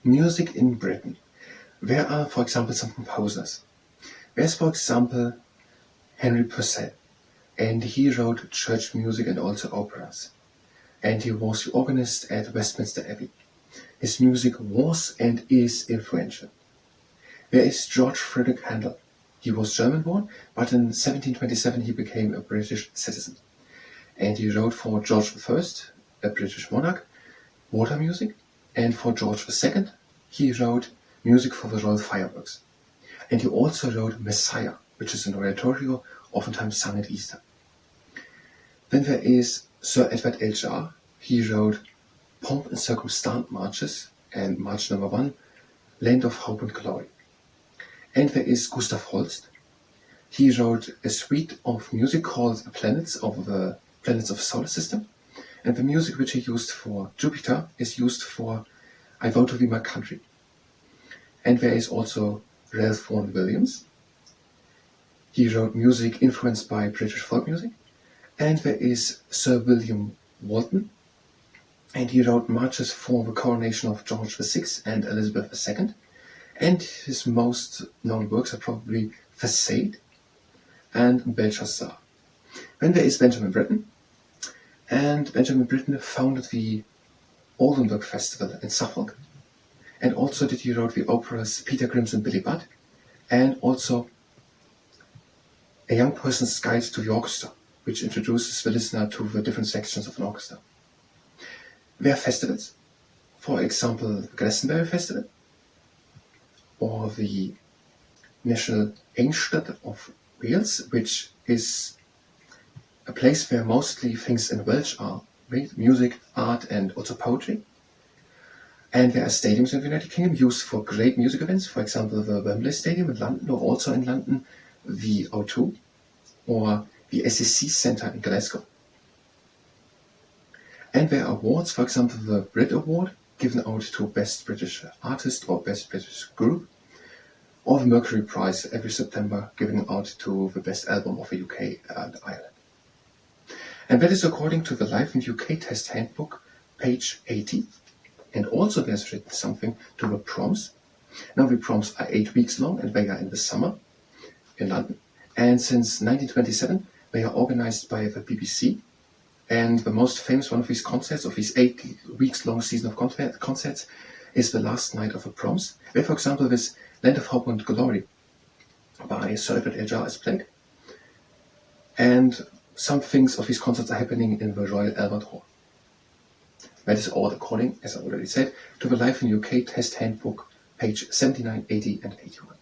Music in Britain. Where are, for example, some composers? There's, for example, Henry Purcell, and he wrote church music and also operas. And he was the organist at Westminster Abbey. His music was and is influential. There is George Frederick Handel. He was German-born, but in 1727 he became a British citizen. And he wrote for George I, a British monarch, water music, and for George II he wrote music for the royal fireworks. And he also wrote Messiah, which is an oratorio oftentimes sung at Easter. Then there is Sir Edward Elgar. He wrote Pomp and Circumstance Marches and March number 1, Land of Hope and Glory. And there is Gustav Holst. He wrote a suite of music called the Planets of the Solar System. And the music which he used for Jupiter is used for I Vow to Be My Country. And there is also Ralph Vaughan Williams. He wrote music influenced by British folk music. And there is Sir William Walton. And he wrote marches for the coronation of George VI and Elizabeth II. And his most known works are probably Facade and Belshazzar. Then there is Benjamin Britten. And Benjamin Britten founded the Oldenburg Festival in Suffolk. And also he wrote the operas Peter Grimm's and Billy Budd. And also A Young Person's Guide to the Orchestra, which introduces the listener to the different sections of an orchestra. There are festivals, for example, the Glastonbury Festival, or the National Einstead of Wales, which is a place where mostly things in Welsh are made, music, art, and also poetry. And there are stadiums in the United Kingdom used for great music events, for example, the Wembley Stadium in London, or also in London, the O2, or the SEC Centre in Glasgow. And there are awards, for example, the Brit Award, given out to Best British Artist or Best British Group, or the Mercury Prize every September, given out to the Best Album of the UK and Ireland. And that is according to the Life in UK Test Handbook, page 80. And also there's written something to the proms. Now the proms are 8 weeks long and they are in the summer in London. And since 1927, they are organized by the BBC. And the most famous one of these concerts, of these 8 weeks long season of concerts, is the last night of the proms, where, for example, this Land of Hope and Glory by Sir Edward Elgar is played. And some things of these concerts are happening in the Royal Albert Hall. That is all according, as I already said, to the Life in UK Test Handbook, page 79, 80 and 81.